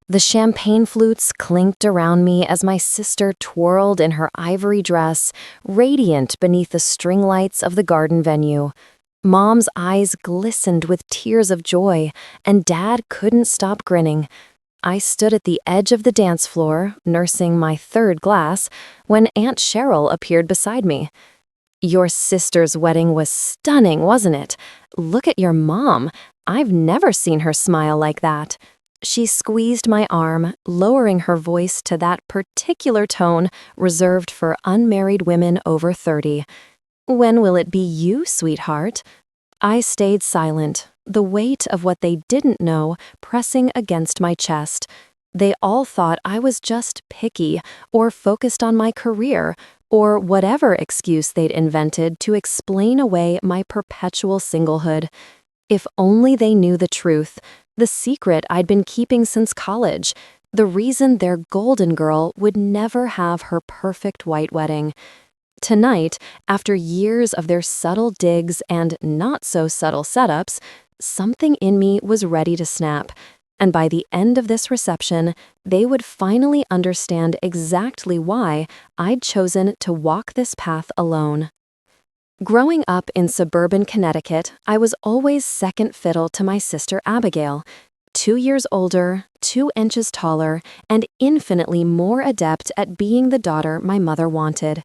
The champagne flutes clinked around me as my sister twirled in her ivory dress, radiant beneath the string lights of the garden venue. Mom's eyes glistened with tears of joy, and Dad couldn't stop grinning. I stood at the edge of the dance floor, nursing my third glass, when Aunt Cheryl appeared beside me. "Your sister's wedding was stunning, wasn't it? Look at your mom. I've never seen her smile like that." She squeezed my arm, lowering her voice to that particular tone reserved for unmarried women over 30. "When will it be you, sweetheart?" I stayed silent, the weight of what they didn't know pressing against my chest. They all thought I was just picky or focused on my career or whatever excuse they'd invented to explain away my perpetual singlehood. If only they knew the truth, the secret I'd been keeping since college, the reason their golden girl would never have her perfect white wedding. Tonight, after years of their subtle digs and not-so-subtle setups, something in me was ready to snap, and by the end of this reception, they would finally understand exactly why I'd chosen to walk this path alone. Growing up in suburban Connecticut, I was always second fiddle to my sister Abigail. 2 years older, 2 inches taller, and infinitely more adept at being the daughter my mother wanted.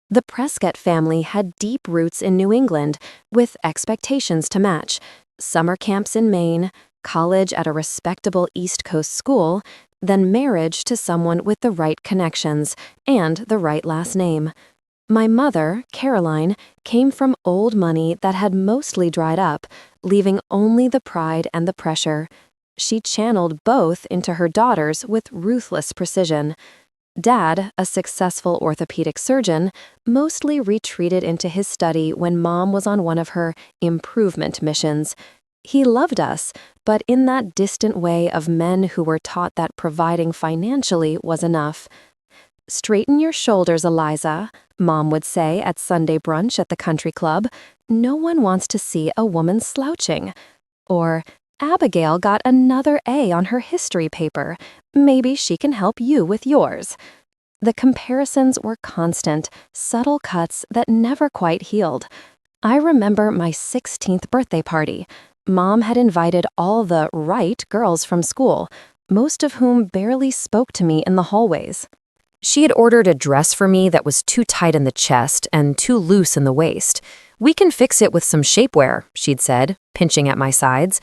The Prescott family had deep roots in New England, with expectations to match: summer camps in Maine, college at a respectable East Coast school, then marriage to someone with the right connections and the right last name. My mother, Caroline, came from old money that had mostly dried up, leaving only the pride and the pressure. She channeled both into her daughters with ruthless precision. Dad, a successful orthopedic surgeon, mostly retreated into his study when Mom was on one of her improvement missions. He loved us, but in that distant way of men who were taught that providing financially was enough. "Straighten your shoulders, Eliza," Mom would say at Sunday brunch at the country club. "No one wants to see a woman slouching." Or, "Abigail got another A on her history paper. Maybe she can help you with yours." The comparisons were constant, subtle cuts that never quite healed. I remember my 16th birthday party. Mom had invited all the right girls from school, most of whom barely spoke to me in the hallways. She had ordered a dress for me that was too tight in the chest and too loose in the waist. "We can fix it with some shapewear," she'd said, pinching at my sides.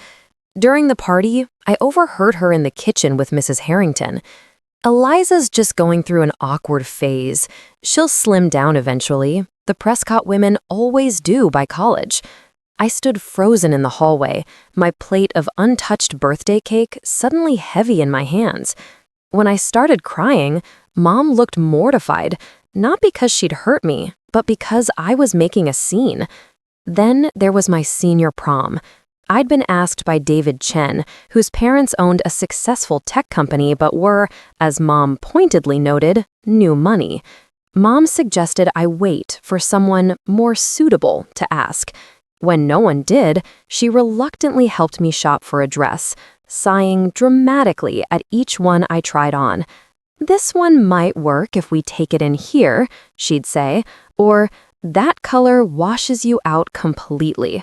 During the party, I overheard her in the kitchen with Mrs. Harrington. "Eliza's just going through an awkward phase. She'll slim down eventually. The Prescott women always do by college." I stood frozen in the hallway, my plate of untouched birthday cake suddenly heavy in my hands. When I started crying, Mom looked mortified, not because she'd hurt me, but because I was making a scene. Then there was my senior prom. I'd been asked by David Chen, whose parents owned a successful tech company but were, as Mom pointedly noted, new money. Mom suggested I wait for someone more suitable to ask. When no one did, she reluctantly helped me shop for a dress, sighing dramatically at each one I tried on. "This one might work if we take it in here," she'd say, or "that color washes you out completely."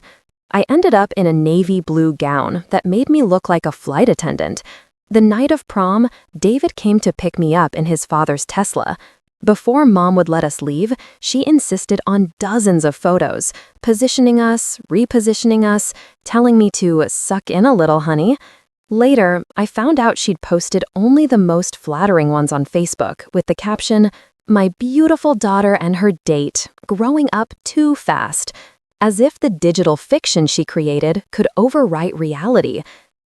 I ended up in a navy blue gown that made me look like a flight attendant. The night of prom, David came to pick me up in his father's Tesla. Before Mom would let us leave, she insisted on dozens of photos, positioning us, repositioning us, telling me to suck in a little, honey. Later, I found out she'd posted only the most flattering ones on Facebook with the caption, "My beautiful daughter and her date, growing up too fast," as if the digital fiction she created could overwrite reality.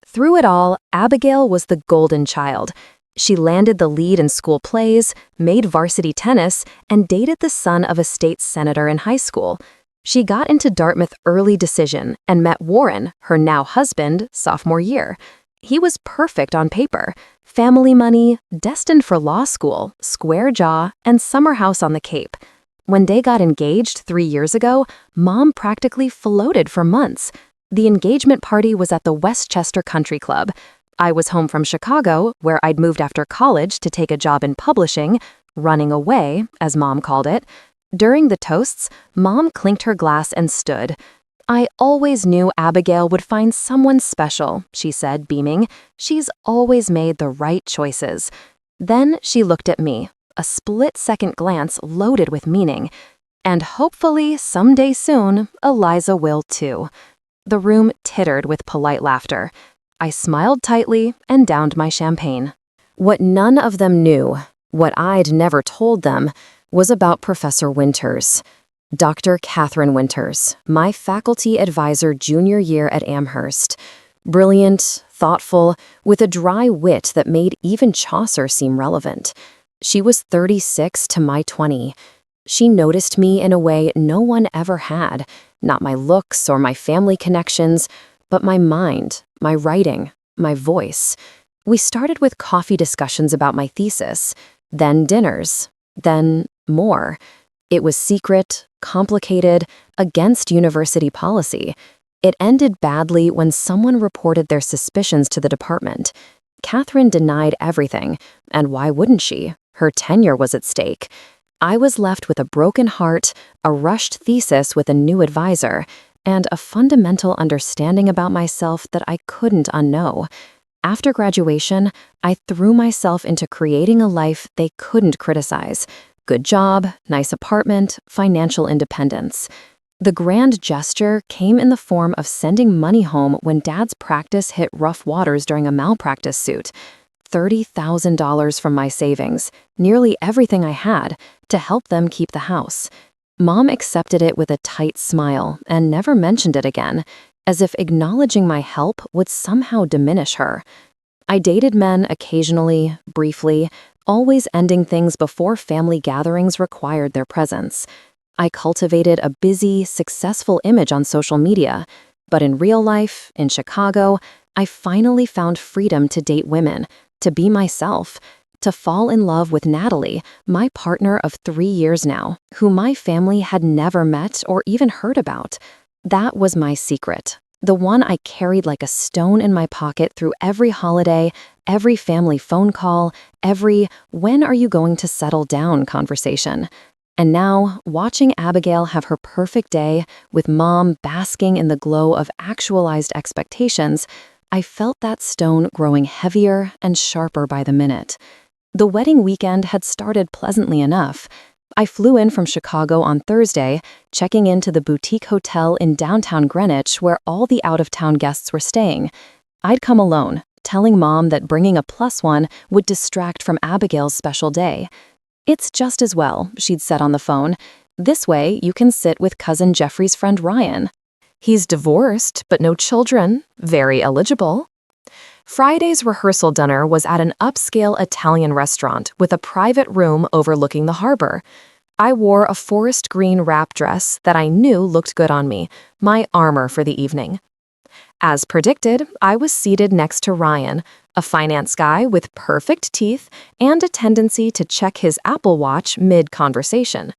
Through it all, Abigail was the golden child. She landed the lead in school plays, made varsity tennis, and dated the son of a state senator in high school. She got into Dartmouth early decision and met Warren, her now husband, sophomore year. He was perfect on paper: family money, destined for law school, square jaw, and summer house on the Cape. When they got engaged 3 years ago, Mom practically floated for months. The engagement party was at the Westchester Country Club. I was home from Chicago, where I'd moved after college to take a job in publishing, running away, as Mom called it. During the toasts, Mom clinked her glass and stood. "I always knew Abigail would find someone special," she said, beaming. "She's always made the right choices." Then she looked at me, a split-second glance loaded with meaning. "And hopefully, someday soon, Eliza will too." The room tittered with polite laughter. I smiled tightly and downed my champagne. What none of them knew, what I'd never told them, was about Professor Winters. Dr. Catherine Winters, my faculty advisor junior year at Amherst. Brilliant, thoughtful, with a dry wit that made even Chaucer seem relevant. She was 36 to my 20. She noticed me in a way no one ever had, not my looks or my family connections, but my mind, my writing, my voice. We started with coffee discussions about my thesis, then dinners, then more. It was secret, complicated, against university policy. It ended badly when someone reported their suspicions to the department. Catherine denied everything, and why wouldn't she? Her tenure was at stake. I was left with a broken heart, a rushed thesis with a new advisor, and a fundamental understanding about myself that I couldn't unknow. After graduation, I threw myself into creating a life they couldn't criticize. Good job, nice apartment, financial independence. The grand gesture came in the form of sending money home when Dad's practice hit rough waters during a malpractice suit. $30,000 from my savings, nearly everything I had, to help them keep the house. Mom accepted it with a tight smile and never mentioned it again, as if acknowledging my help would somehow diminish her. I dated men occasionally, briefly, always ending things before family gatherings required their presence. I cultivated a busy, successful image on social media, but in real life, in Chicago, I finally found freedom to date women, to be myself, to fall in love with Natalie, my partner of 3 years now, who my family had never met or even heard about. That was my secret, the one I carried like a stone in my pocket through every holiday, every family phone call, every "when are you going to settle down" conversation. And now, watching Abigail have her perfect day, with Mom basking in the glow of actualized expectations, I felt that stone growing heavier and sharper by the minute. The wedding weekend had started pleasantly enough. I flew in from Chicago on Thursday, checking into the boutique hotel in downtown Greenwich where all the out-of-town guests were staying. I'd come alone, telling Mom that bringing a +1 would distract from Abigail's special day. "It's just as well," she'd said on the phone. "This way you can sit with cousin Jeffrey's friend Ryan. He's divorced, but no children, very eligible." Friday's rehearsal dinner was at an upscale Italian restaurant with a private room overlooking the harbor. I wore a forest green wrap dress that I knew looked good on me, my armor for the evening. As predicted, I was seated next to Ryan, a finance guy with perfect teeth and a tendency to check his Apple Watch mid-conversation.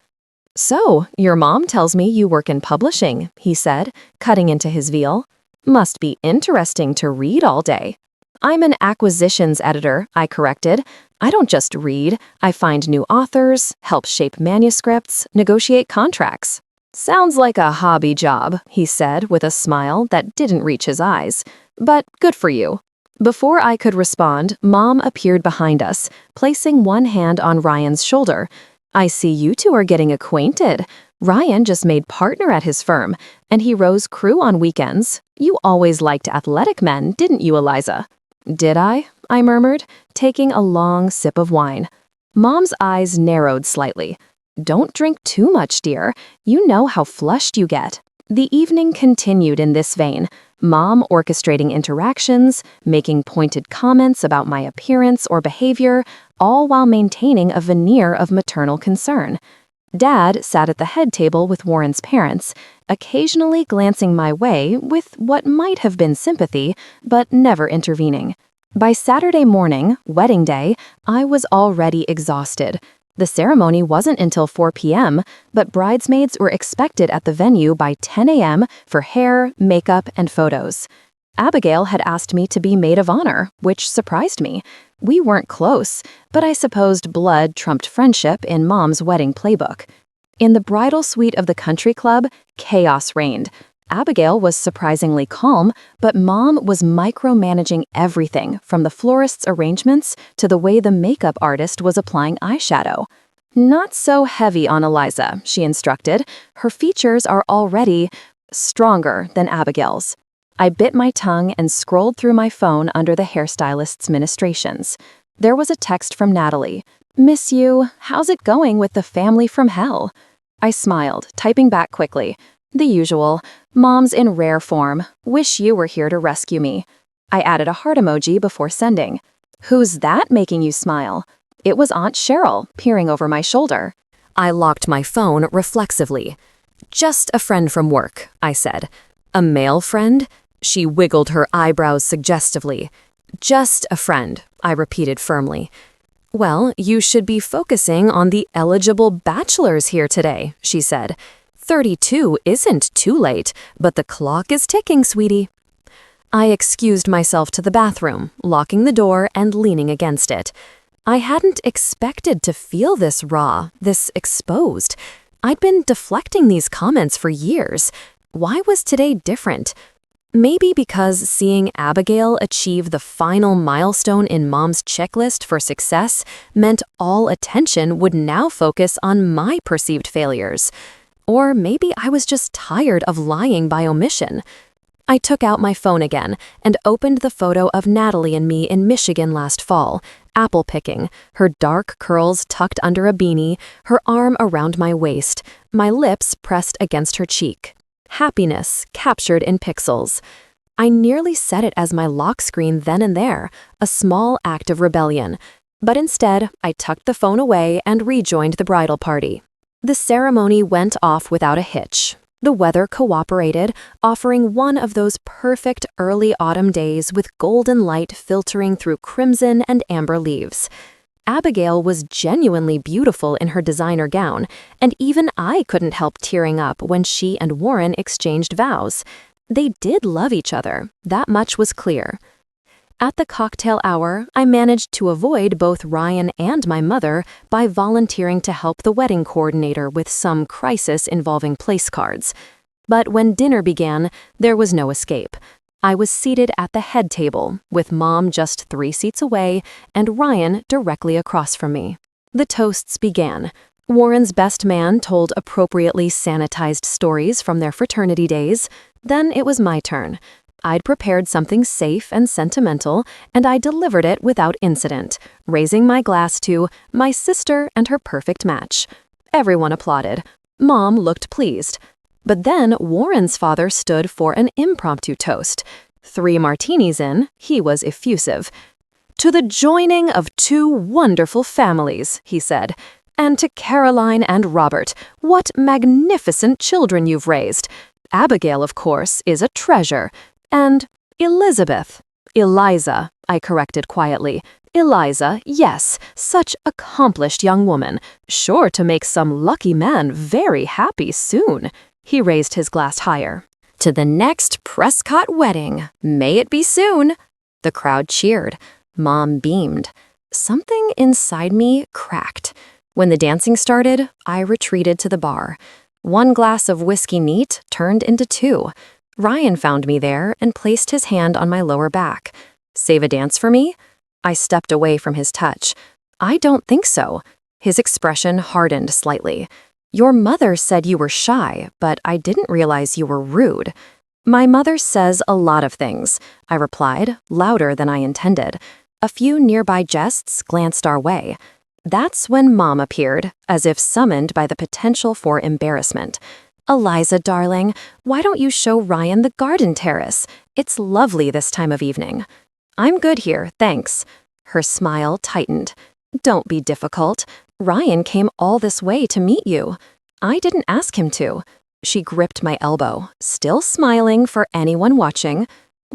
"So, your mom tells me you work in publishing," he said, cutting into his veal. "Must be interesting to read all day." "I'm an acquisitions editor," I corrected. "I don't just read, I find new authors, help shape manuscripts, negotiate contracts." "Sounds like a hobby job," he said with a smile that didn't reach his eyes. "But good for you." Before I could respond, Mom appeared behind us, placing one hand on Ryan's shoulder. "I see you two are getting acquainted. Ryan just made partner at his firm, and he rows crew on weekends. You always liked athletic men, didn't you, Eliza?" "Did I?" I murmured, taking a long sip of wine. Mom's eyes narrowed slightly. "Don't drink too much, dear. You know how flushed you get." The evening continued in this vein, Mom orchestrating interactions, making pointed comments about my appearance or behavior, all while maintaining a veneer of maternal concern. Dad sat at the head table with Warren's parents, occasionally glancing my way with what might have been sympathy, but never intervening. By Saturday morning, wedding day, I was already exhausted. The ceremony wasn't until 4 p.m., but bridesmaids were expected at the venue by 10 a.m. for hair, makeup, and photos. Abigail had asked me to be maid of honor, which surprised me. We weren't close, but I supposed blood trumped friendship in Mom's wedding playbook. In the bridal suite of the country club, chaos reigned. Abigail was surprisingly calm, but Mom was micromanaging everything from the florist's arrangements to the way the makeup artist was applying eyeshadow. "Not so heavy on Eliza," she instructed. "Her features are already stronger than Abigail's." I bit my tongue and scrolled through my phone under the hairstylist's ministrations. There was a text from Natalie. "Miss you. How's it going with the family from hell?" I smiled, typing back quickly. The usual. "Mom's in rare form. Wish you were here to rescue me." I added a heart emoji before sending. "Who's that making you smile?" It was Aunt Cheryl, peering over my shoulder. I locked my phone reflexively. "Just a friend from work," I said. "A male friend?" She wiggled her eyebrows suggestively. "Just a friend," I repeated firmly. "Well, you should be focusing on the eligible bachelors here today," she said. 32 isn't too late, but the clock is ticking, sweetie." I excused myself to the bathroom, locking the door and leaning against it. I hadn't expected to feel this raw, this exposed. I'd been deflecting these comments for years. Why was today different? Maybe because seeing Abigail achieve the final milestone in Mom's checklist for success meant all attention would now focus on my perceived failures. Or maybe I was just tired of lying by omission. I took out my phone again and opened the photo of Natalie and me in Michigan last fall, apple picking, her dark curls tucked under a beanie, her arm around my waist, my lips pressed against her cheek. Happiness captured in pixels. I nearly set it as my lock screen then and there, a small act of rebellion. But instead, I tucked the phone away and rejoined the bridal party. The ceremony went off without a hitch. The weather cooperated, offering one of those perfect early autumn days with golden light filtering through crimson and amber leaves. Abigail was genuinely beautiful in her designer gown, and even I couldn't help tearing up when she and Warren exchanged vows. They did love each other, that much was clear. At the cocktail hour, I managed to avoid both Ryan and my mother by volunteering to help the wedding coordinator with some crisis involving place cards. But when dinner began, there was no escape. I was seated at the head table, with Mom just 3 seats away and Ryan directly across from me. The toasts began. Warren's best man told appropriately sanitized stories from their fraternity days. Then it was my turn. I'd prepared something safe and sentimental, and I delivered it without incident, raising my glass to my sister and her perfect match. Everyone applauded. Mom looked pleased. But then Warren's father stood for an impromptu toast. 3 martinis in, he was effusive. "To the joining of 2 wonderful families," he said. "And to Caroline and Robert, what magnificent children you've raised. Abigail, of course, is a treasure. And Elizabeth." "Eliza," I corrected quietly. "Eliza, yes, such accomplished young woman, sure to make some lucky man very happy soon." He raised his glass higher. "To the next Prescott wedding, may it be soon." The crowd cheered. Mom beamed. Something inside me cracked. When the dancing started, I retreated to the bar. 1 glass of whiskey neat turned into 2. Ryan found me there and placed his hand on my lower back. "Save a dance for me?" I stepped away from his touch. "I don't think so." His expression hardened slightly. "Your mother said you were shy, but I didn't realize you were rude." "My mother says a lot of things," I replied, louder than I intended. A few nearby guests glanced our way. That's when Mom appeared, as if summoned by the potential for embarrassment. "Eliza, darling, why don't you show Ryan the garden terrace? It's lovely this time of evening." "I'm good here, thanks." Her smile tightened. "Don't be difficult. Ryan came all this way to meet you." "I didn't ask him to." She gripped my elbow, still smiling for anyone watching.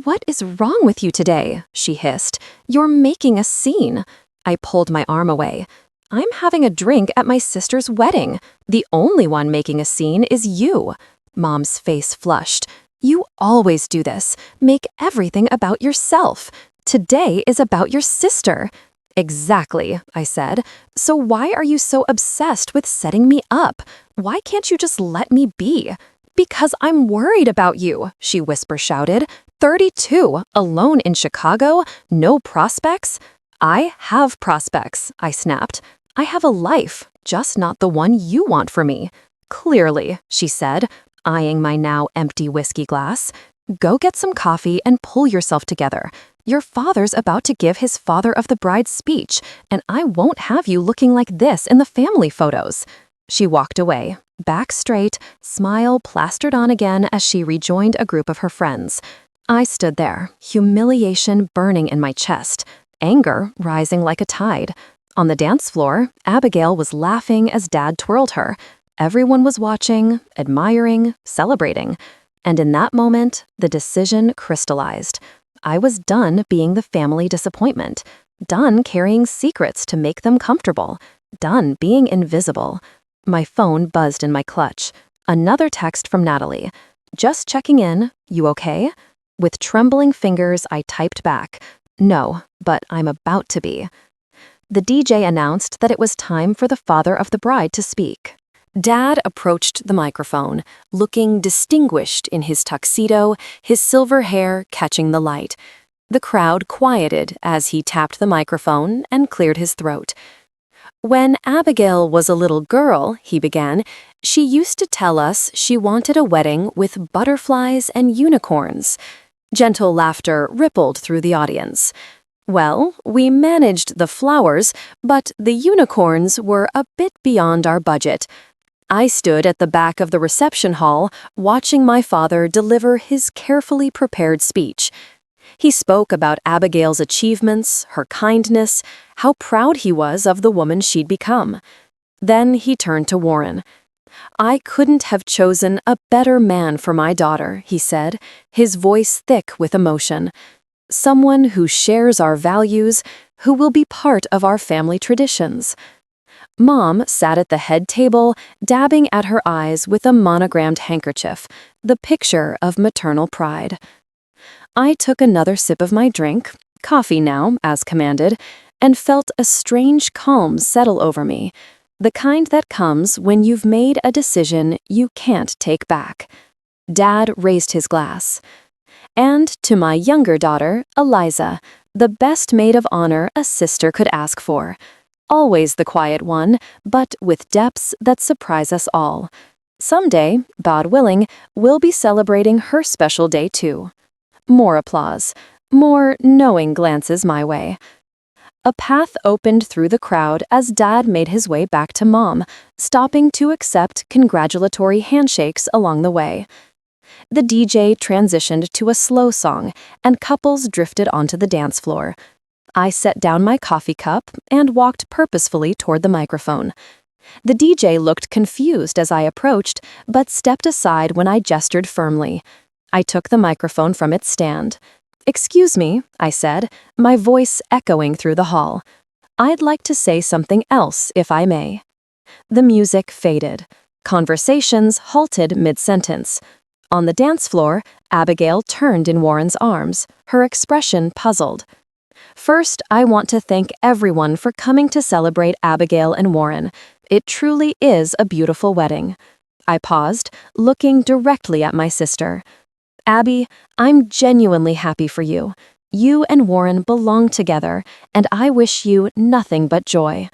"What is wrong with you today?" she hissed. "You're making a scene." I pulled my arm away. "I'm having a drink at my sister's wedding. The only one making a scene is you." Mom's face flushed. You always do this. Make everything about yourself. Today is about your sister. Exactly, I said. So why are you so obsessed with setting me up? Why can't you just let me be? Because I'm worried about you, she whisper shouted. 32, alone in Chicago, no prospects? I have prospects, I snapped. I have a life, just not the one you want for me. Clearly, she said, eyeing my now empty whiskey glass. Go get some coffee and pull yourself together. Your father's about to give his father of the bride speech, and I won't have you looking like this in the family photos. She walked away, back straight, smile plastered on again as she rejoined a group of her friends. I stood there, humiliation burning in my chest, anger rising like a tide. On the dance floor, Abigail was laughing as Dad twirled her. Everyone was watching, admiring, celebrating. And in that moment, the decision crystallized. I was done being the family disappointment, done carrying secrets to make them comfortable, done being invisible. My phone buzzed in my clutch. Another text from Natalie. Just checking in, you okay? With trembling fingers, I typed back, no, but I'm about to be. The DJ announced that it was time for the father of the bride to speak. Dad approached the microphone, looking distinguished in his tuxedo, his silver hair catching the light. The crowd quieted as he tapped the microphone and cleared his throat. When Abigail was a little girl, he began, she used to tell us she wanted a wedding with butterflies and unicorns. Gentle laughter rippled through the audience. Well, we managed the flowers, but the unicorns were a bit beyond our budget. I stood at the back of the reception hall, watching my father deliver his carefully prepared speech. He spoke about Abigail's achievements, her kindness, how proud he was of the woman she'd become. Then he turned to Warren. I couldn't have chosen a better man for my daughter, he said, his voice thick with emotion. Someone who shares our values, who will be part of our family traditions. Mom sat at the head table, dabbing at her eyes with a monogrammed handkerchief, the picture of maternal pride. I took another sip of my drink, coffee now, as commanded, and felt a strange calm settle over me, the kind that comes when you've made a decision you can't take back. Dad raised his glass. And to my younger daughter, Eliza, the best maid of honor a sister could ask for. Always the quiet one, but with depths that surprise us all. Someday, God willing, we'll be celebrating her special day too. More applause, more knowing glances my way. A path opened through the crowd as Dad made his way back to Mom, stopping to accept congratulatory handshakes along the way. The DJ transitioned to a slow song, and couples drifted onto the dance floor. I set down my coffee cup and walked purposefully toward the microphone. The DJ looked confused as I approached, but stepped aside when I gestured firmly. I took the microphone from its stand. "Excuse me," I said, my voice echoing through the hall. "I'd like to say something else, if I may." The music faded. Conversations halted mid-sentence. On the dance floor, Abigail turned in Warren's arms, her expression puzzled. "First, I want to thank everyone for coming to celebrate Abigail and Warren. It truly is a beautiful wedding." I paused, looking directly at my sister. "Abby, I'm genuinely happy for you. You and Warren belong together, and I wish you nothing but joy."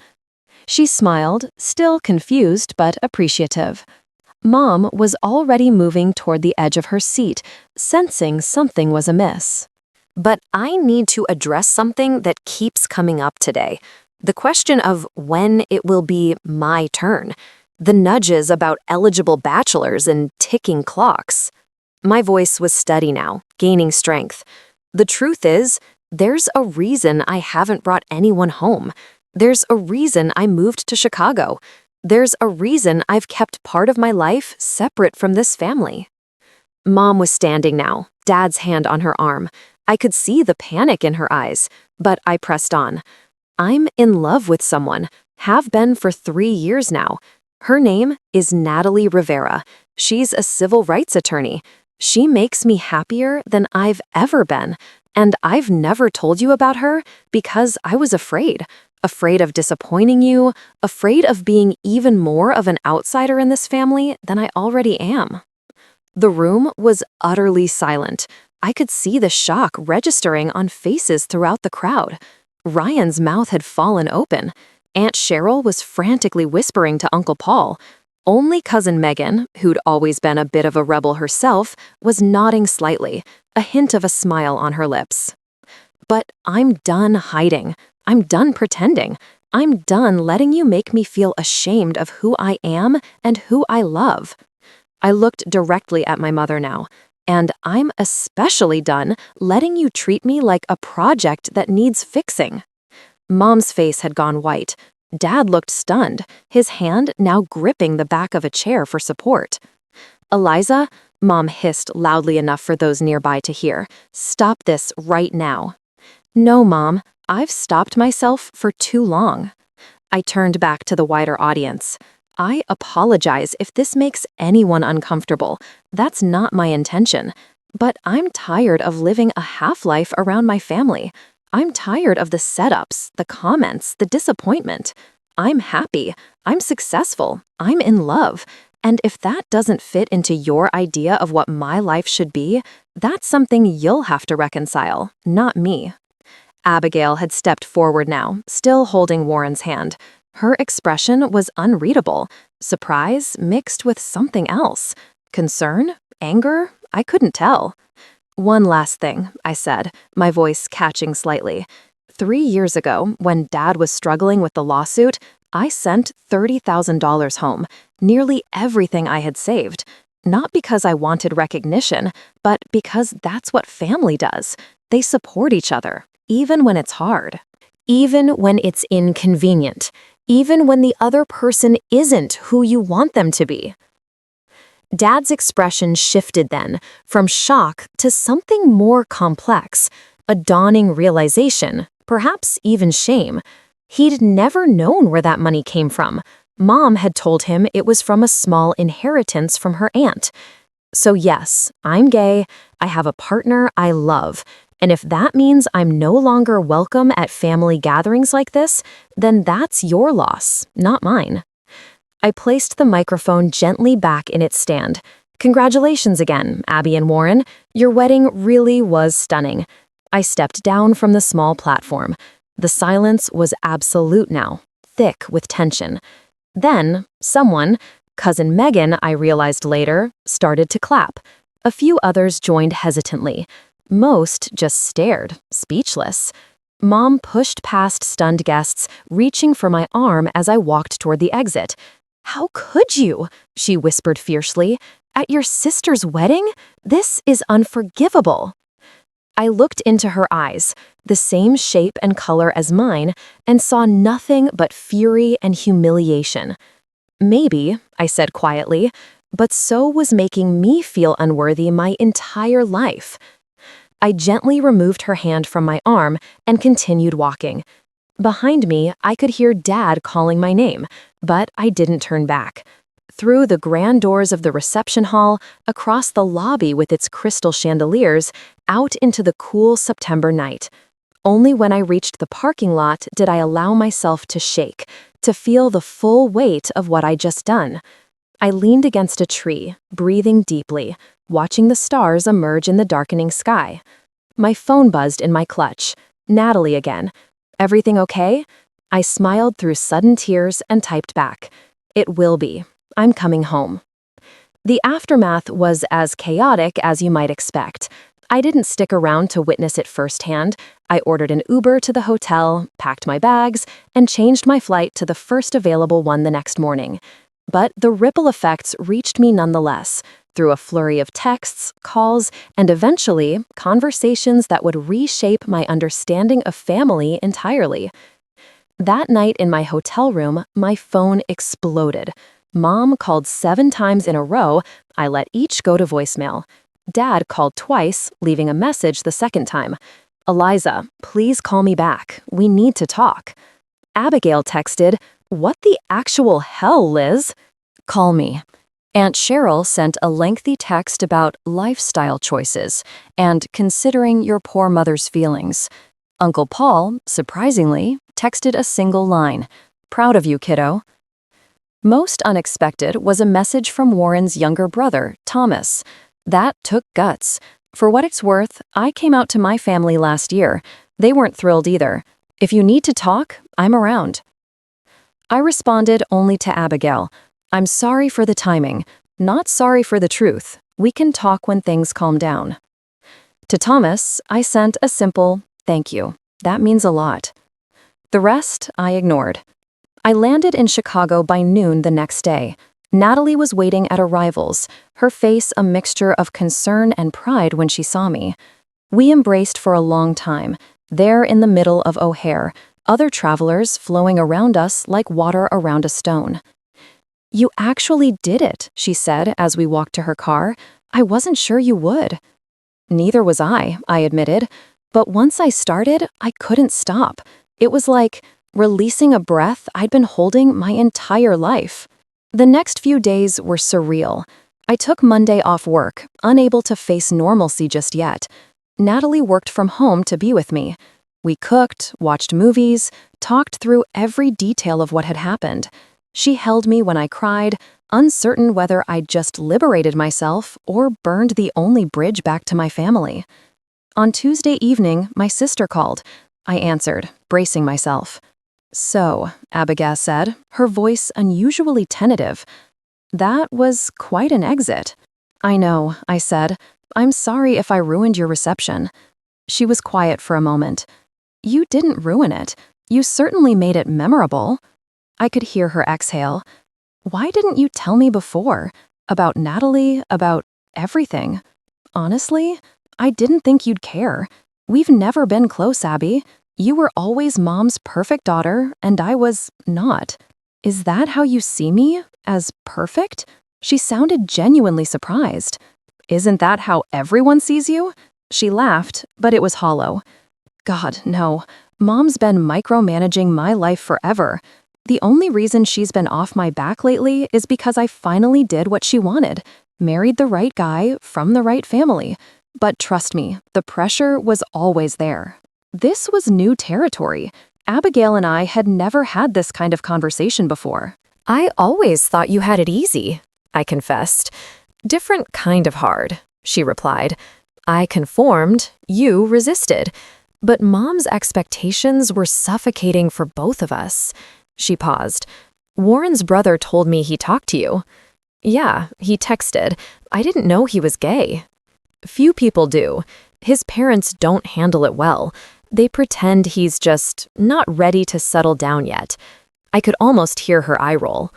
She smiled, still confused but appreciative. Mom was already moving toward the edge of her seat, sensing something was amiss. But I need to address something that keeps coming up today. The question of when it will be my turn. The nudges about eligible bachelors and ticking clocks. My voice was steady now, gaining strength. The truth is, there's a reason I haven't brought anyone home. There's a reason I moved to Chicago. There's a reason I've kept part of my life separate from this family. Mom was standing now, Dad's hand on her arm. I could see the panic in her eyes, but I pressed on. I'm in love with someone, have been for 3 years now. Her name is Natalie Rivera. She's a civil rights attorney. She makes me happier than I've ever been, and I've never told you about her because I was afraid. Afraid of disappointing you, afraid of being even more of an outsider in this family than I already am." The room was utterly silent. I could see the shock registering on faces throughout the crowd. Ryan's mouth had fallen open. Aunt Cheryl was frantically whispering to Uncle Paul. Only Cousin Megan, who'd always been a bit of a rebel herself, was nodding slightly, a hint of a smile on her lips. "But I'm done hiding. I'm done pretending. I'm done letting you make me feel ashamed of who I am and who I love." I looked directly at my mother now, and I'm especially done letting you treat me like a project that needs fixing. Mom's face had gone white. Dad looked stunned, his hand now gripping the back of a chair for support. "Eliza," Mom hissed loudly enough for those nearby to hear, "stop this right now." "No, Mom, I've stopped myself for too long." I turned back to the wider audience. "I apologize if this makes anyone uncomfortable. That's not my intention. But I'm tired of living a half-life around my family. I'm tired of the setups, the comments, the disappointment. I'm happy. I'm successful. I'm in love. And if that doesn't fit into your idea of what my life should be, that's something you'll have to reconcile, not me." Abigail had stepped forward now, still holding Warren's hand. Her expression was unreadable, surprise mixed with something else. Concern? Anger? I couldn't tell. "One last thing," I said, my voice catching slightly. 3 years ago, when Dad was struggling with the lawsuit, I sent $30,000 home, nearly everything I had saved. Not because I wanted recognition, but because that's what family does. They support each other, even when it's hard. Even when it's inconvenient. Even when the other person isn't who you want them to be. Dad's expression shifted then, from shock to something more complex, a dawning realization, perhaps even shame. He'd never known where that money came from. Mom had told him it was from a small inheritance from her aunt. So yes, I'm gay, I have a partner I love, and if that means I'm no longer welcome at family gatherings like this, then that's your loss, not mine. I placed the microphone gently back in its stand. "Congratulations again, Abby and Warren. Your wedding really was stunning." I stepped down from the small platform. The silence was absolute now, thick with tension. Then, someone, Cousin Megan, I realized later, started to clap. A few others joined hesitantly. Most just stared, speechless. Mom pushed past stunned guests, reaching for my arm as I walked toward the exit. "How could you?" she whispered fiercely. "At your sister's wedding? This is unforgivable." I looked into her eyes, the same shape and color as mine, and saw nothing but fury and humiliation. "Maybe," I said quietly, "but so was making me feel unworthy my entire life." I gently removed her hand from my arm and continued walking. Behind me, I could hear Dad calling my name, but I didn't turn back. Through the grand doors of the reception hall, across the lobby with its crystal chandeliers, out into the cool September night. Only when I reached the parking lot did I allow myself to shake, to feel the full weight of what I'd just done. I leaned against a tree, breathing deeply, watching the stars emerge in the darkening sky. My phone buzzed in my clutch. Natalie again. "Everything okay?" I smiled through sudden tears and typed back. "It will be. I'm coming home." The aftermath was as chaotic as you might expect. I didn't stick around to witness it firsthand. I ordered an Uber to the hotel, packed my bags, and changed my flight to the first available one the next morning. But the ripple effects reached me nonetheless, through a flurry of texts, calls, and eventually, conversations that would reshape my understanding of family entirely. That night in my hotel room, my phone exploded. Mom called 7 times in a row. I let each go to voicemail. Dad called twice, leaving a message the second time. "Eliza, please call me back. We need to talk." Abigail texted, "What the actual hell, Liz?" "Call me." Aunt Cheryl sent a lengthy text about lifestyle choices and considering your poor mother's feelings. Uncle Paul, surprisingly, texted a single line, "Proud of you, kiddo." Most unexpected was a message from Warren's younger brother, Thomas. That took guts. For what it's worth, I came out to my family last year. They weren't thrilled either. If you need to talk, I'm around. I responded only to Abigail. I'm sorry for the timing, not sorry for the truth. We can talk when things calm down. To Thomas, I sent a simple, thank you. That means a lot. The rest, I ignored. I landed in Chicago by noon the next day. Natalie was waiting at arrivals, her face a mixture of concern and pride when she saw me. We embraced for a long time, there in the middle of O'Hare, other travelers flowing around us like water around a stone. You actually did it, she said as we walked to her car. I wasn't sure you would. Neither was I admitted. But once I started, I couldn't stop. It was like releasing a breath I'd been holding my entire life. The next few days were surreal. I took Monday off work, unable to face normalcy just yet. Natalie worked from home to be with me. We cooked, watched movies, talked through every detail of what had happened. She held me when I cried, uncertain whether I'd just liberated myself or burned the only bridge back to my family. On Tuesday evening, my sister called. I answered, bracing myself. So, Abigail said, her voice unusually tentative. That was quite an exit. I know, I said. I'm sorry if I ruined your reception. She was quiet for a moment. You didn't ruin it. You certainly made it memorable. I could hear her exhale. Why didn't you tell me before? About Natalie, about everything? Honestly, I didn't think you'd care. We've never been close, Abby. You were always Mom's perfect daughter, and I was not. Is that how you see me? As perfect? She sounded genuinely surprised. Isn't that how everyone sees you? She laughed, but it was hollow. God, no. Mom's been micromanaging my life forever. The only reason she's been off my back lately is because I finally did what she wanted. Married the right guy from the right family. But trust me, the pressure was always there. This was new territory. Abigail and I had never had this kind of conversation before. I always thought you had it easy, I confessed. Different kind of hard, she replied. I conformed, you resisted. But Mom's expectations were suffocating for both of us. She paused. Warren's brother told me he talked to you. Yeah, he texted. I didn't know he was gay. Few people do. His parents don't handle it well. They pretend he's just not ready to settle down yet. I could almost hear her eye roll.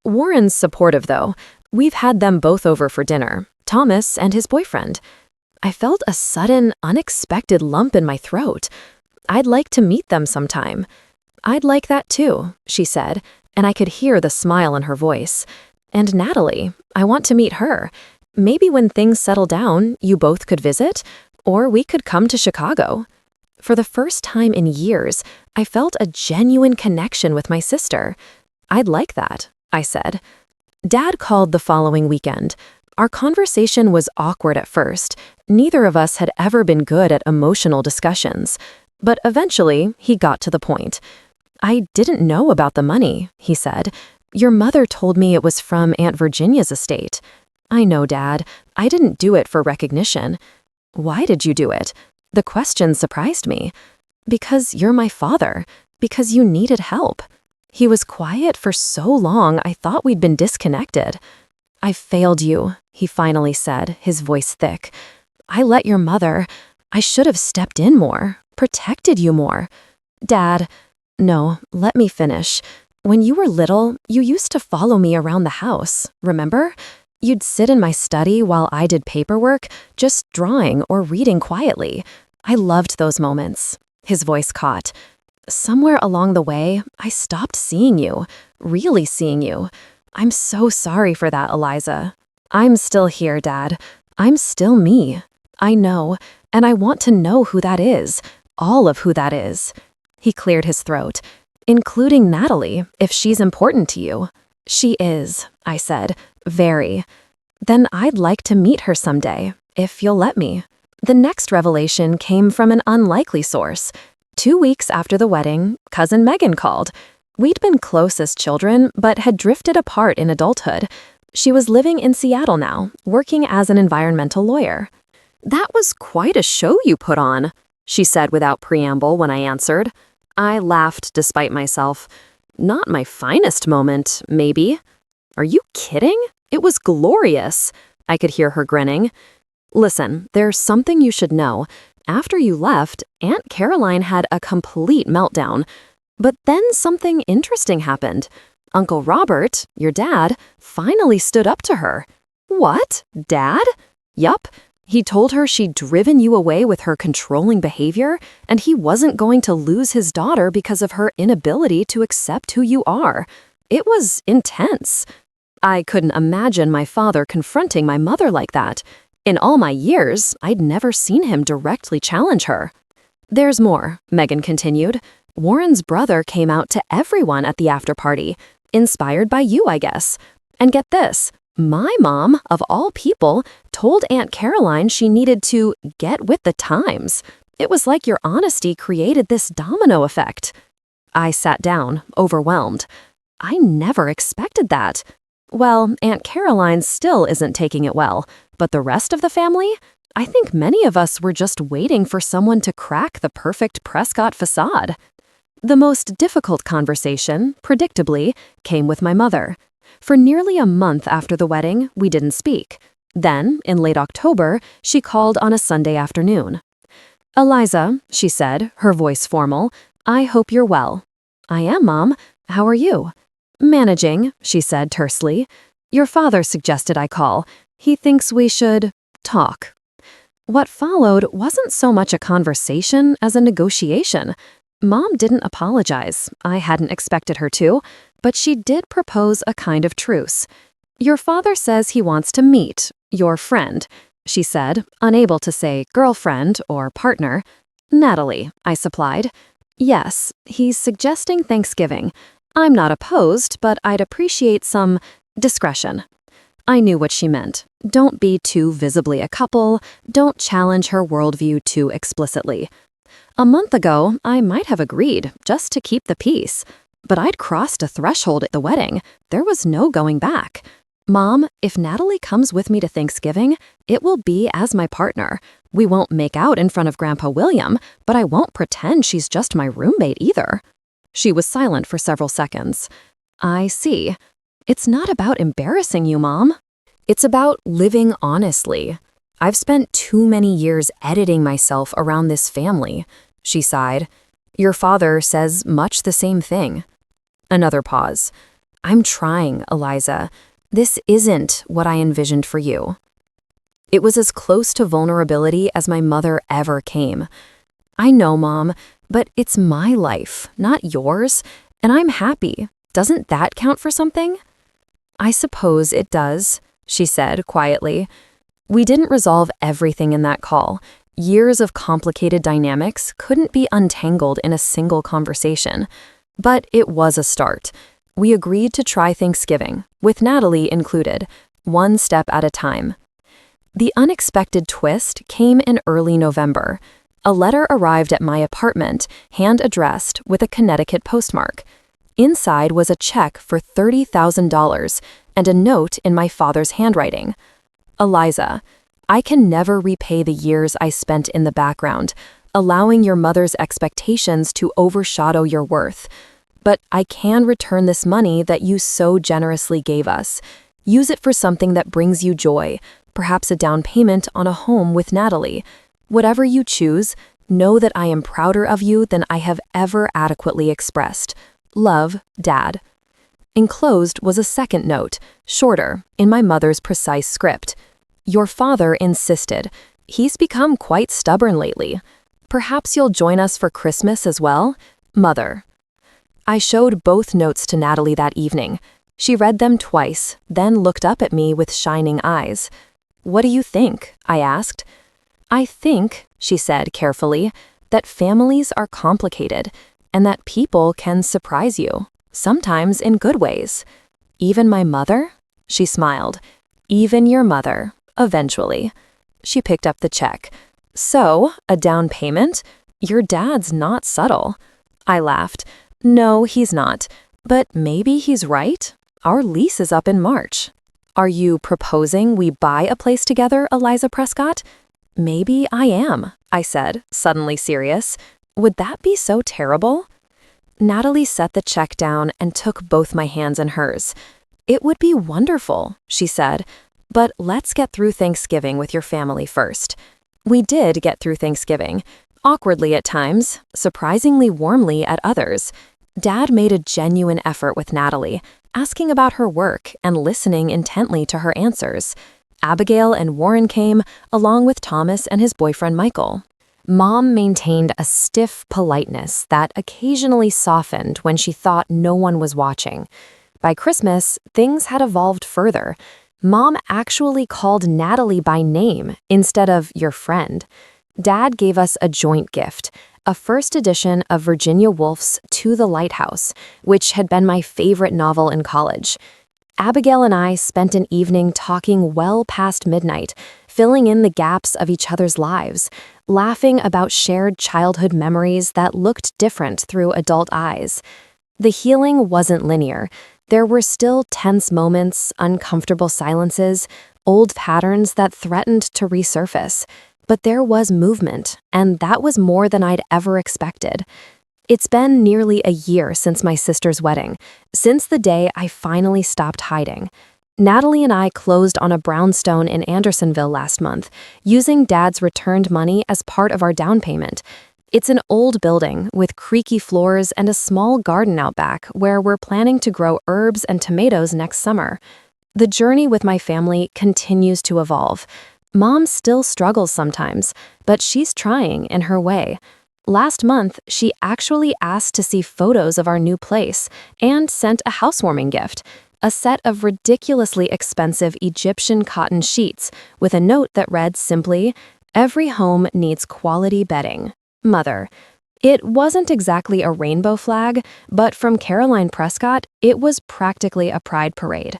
Warren's supportive, though. We've had them both over for dinner, Thomas and his boyfriend. I felt a sudden, unexpected lump in my throat. I'd like to meet them sometime. I'd like that too, she said, and I could hear the smile in her voice. And Natalie, I want to meet her. Maybe when things settle down, you both could visit, or we could come to Chicago. For the first time in years, I felt a genuine connection with my sister. I'd like that, I said. Dad called the following weekend. Our conversation was awkward at first. Neither of us had ever been good at emotional discussions. But eventually, he got to the point. I didn't know about the money, he said. Your mother told me it was from Aunt Virginia's estate. I know, Dad. I didn't do it for recognition. Why did you do it? The question surprised me. Because you're my father. Because you needed help. He was quiet for so long I thought we'd been disconnected. I failed you, he finally said, his voice thick. I let your mother. I should have stepped in more, protected you more. Dad, no, let me finish. When you were little, you used to follow me around the house, remember? You'd sit in my study while I did paperwork, just drawing or reading quietly. I loved those moments. His voice caught. Somewhere along the way, I stopped seeing you, really seeing you. I'm so sorry for that, Eliza. I'm still here, Dad. I'm still me. I know, and I want to know who that is, all of who that is. He cleared his throat. Including Natalie, if she's important to you. She is, I said, Very. Then I'd like to meet her someday, if you'll let me. The next revelation came from an unlikely source. 2 weeks after the wedding, cousin Megan called. We'd been close as children, but had drifted apart in adulthood. She was living in Seattle now, working as an environmental lawyer. "That was quite a show you put on," she said without preamble when I answered. I laughed despite myself. "Not my finest moment, maybe." "Are you kidding? It was glorious." I could hear her grinning. "Listen, there's something you should know. After you left, Aunt Caroline had a complete meltdown. But then something interesting happened. Uncle Robert, your dad, finally stood up to her." "What? Dad?" "Yup. He told her she'd driven you away with her controlling behavior, and he wasn't going to lose his daughter because of her inability to accept who you are. It was intense. I couldn't imagine my father confronting my mother like that. In all my years, I'd never seen him directly challenge her." "There's more," Megan continued. "Warren's brother came out to everyone at the after-party, inspired by you, I guess. And get this, my mom, of all people, told Aunt Caroline she needed to get with the times. It was like your honesty created this domino effect." I sat down, overwhelmed. I never expected that. Well, Aunt Caroline still isn't taking it well, but the rest of the family? I think many of us were just waiting for someone to crack the perfect Prescott facade. The most difficult conversation, predictably, came with my mother. For nearly a month after the wedding, we didn't speak. Then, in late October, she called on a Sunday afternoon. "Eliza," she said, her voice formal, "I hope you're well." "I am, Mom. How are you?" "Managing," she said tersely. "Your father suggested I call. He thinks we should talk." What followed wasn't so much a conversation as a negotiation. Mom didn't apologize. I hadn't expected her to, but she did propose a kind of truce. "Your father says he wants to meet your friend," she said, unable to say girlfriend or partner. "Natalie," I supplied. "Yes, he's suggesting Thanksgiving. I'm not opposed, but I'd appreciate some discretion." I knew what she meant. Don't be too visibly a couple. Don't challenge her worldview too explicitly. A month ago, I might have agreed, just to keep the peace. But I'd crossed a threshold at the wedding. There was no going back. "Mom, if Natalie comes with me to Thanksgiving, it will be as my partner. We won't make out in front of Grandpa William, but I won't pretend she's just my roommate either." She was silent for several seconds. "I see. It's not about embarrassing you, Mom. It's about living honestly. I've spent too many years editing myself around this family," she sighed. "Your father says much the same thing." Another pause. "I'm trying, Eliza. This isn't what I envisioned for you." It was as close to vulnerability as my mother ever came. "I know, Mom, but it's my life, not yours, and I'm happy. Doesn't that count for something?" "I suppose it does," she said quietly. We didn't resolve everything in that call. Years of complicated dynamics couldn't be untangled in a single conversation. But it was a start. We agreed to try Thanksgiving, with Natalie included, one step at a time. The unexpected twist came in early November. A letter arrived at my apartment, hand-addressed with a Connecticut postmark. Inside was a check for $30,000 and a note in my father's handwriting. "Eliza, I can never repay the years I spent in the background, allowing your mother's expectations to overshadow your worth. But I can return this money that you so generously gave us. Use it for something that brings you joy, perhaps a down payment on a home with Natalie. Whatever you choose, know that I am prouder of you than I have ever adequately expressed. Love, Dad." Enclosed was a second note, shorter, in my mother's precise script. "Your father insisted. He's become quite stubborn lately. Perhaps you'll join us for Christmas as well? Mother." I showed both notes to Natalie that evening. She read them twice, then looked up at me with shining eyes. "What do you think?" I asked. "I think," she said carefully, "that families are complicated, and that people can surprise you, sometimes in good ways. Even my mother?" She smiled. Even your mother, eventually. She picked up the check. So, a down payment? Your dad's not subtle. I laughed. No, he's not. But maybe he's right. Our lease is up in March. Are you proposing we buy a place together, Eliza Prescott? Maybe I am, I said, suddenly serious. Would that be so terrible? Natalie set the check down and took both my hands in hers. It would be wonderful, she said, but let's get through Thanksgiving with your family first. We did get through Thanksgiving, awkwardly at times, surprisingly warmly at others. Dad made a genuine effort with Natalie, asking about her work and listening intently to her answers. Abigail and Warren came, along with Thomas and his boyfriend Michael. Mom maintained a stiff politeness that occasionally softened when she thought no one was watching. By Christmas, things had evolved further. Mom actually called Natalie by name instead of your friend. Dad gave us a joint gift, a first edition of Virginia Woolf's To the Lighthouse, which had been my favorite novel in college. Abigail and I spent an evening talking well past midnight, filling in the gaps of each other's lives, laughing about shared childhood memories that looked different through adult eyes. The healing wasn't linear. There were still tense moments, uncomfortable silences, old patterns that threatened to resurface. But there was movement, and that was more than I'd ever expected. It's been nearly a year since my sister's wedding, since the day I finally stopped hiding. Natalie and I closed on a brownstone in Andersonville last month, using Dad's returned money as part of our down payment. It's an old building with creaky floors and a small garden out back where we're planning to grow herbs and tomatoes next summer. The journey with my family continues to evolve. Mom still struggles sometimes, but she's trying in her way. Last month, she actually asked to see photos of our new place and sent a housewarming gift, a set of ridiculously expensive Egyptian cotton sheets with a note that read simply, "Every home needs quality bedding. Mother." It wasn't exactly a rainbow flag, but from Caroline Prescott, it was practically a pride parade.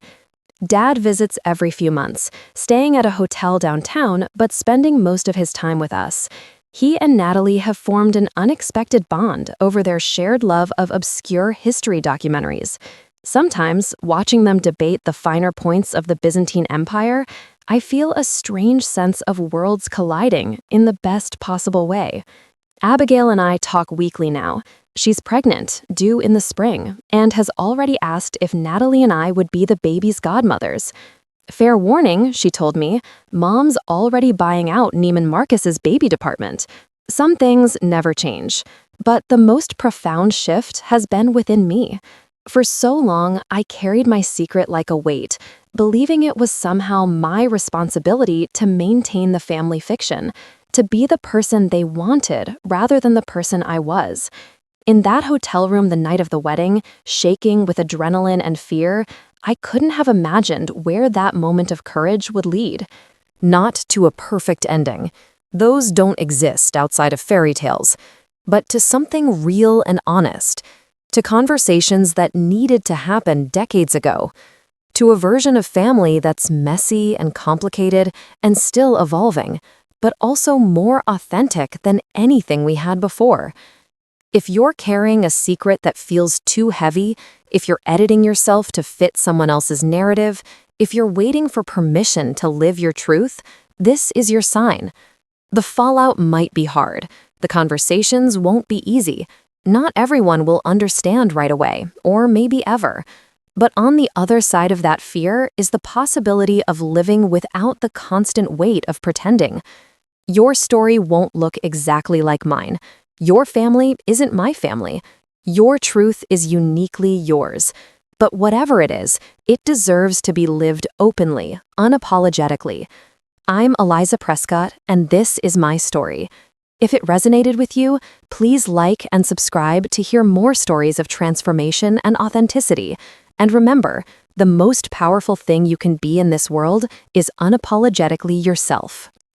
Dad visits every few months, staying at a hotel downtown but spending most of his time with us. He and Natalie have formed an unexpected bond over their shared love of obscure history documentaries. Sometimes, watching them debate the finer points of the Byzantine Empire, I feel a strange sense of worlds colliding in the best possible way. Abigail and I talk weekly now. She's pregnant, due in the spring, and has already asked if Natalie and I would be the baby's godmothers. Fair warning, she told me, Mom's already buying out Neiman Marcus's baby department. Some things never change, but the most profound shift has been within me. For so long, I carried my secret like a weight, believing it was somehow my responsibility to maintain the family fiction, to be the person they wanted rather than the person I was. In that hotel room the night of the wedding, shaking with adrenaline and fear, I couldn't have imagined where that moment of courage would lead. Not to a perfect ending. Those don't exist outside of fairy tales. But to something real and honest. To conversations that needed to happen decades ago. To a version of family that's messy and complicated and still evolving, but also more authentic than anything we had before. If you're carrying a secret that feels too heavy, if you're editing yourself to fit someone else's narrative, if you're waiting for permission to live your truth, this is your sign. The fallout might be hard. The conversations won't be easy. Not everyone will understand right away, or maybe ever. But on the other side of that fear is the possibility of living without the constant weight of pretending. Your story won't look exactly like mine. Your family isn't my family. Your truth is uniquely yours. But whatever it is, it deserves to be lived openly, unapologetically. I'm Eliza Prescott, and this is my story. If it resonated with you, please like and subscribe to hear more stories of transformation and authenticity. And remember, the most powerful thing you can be in this world is unapologetically yourself.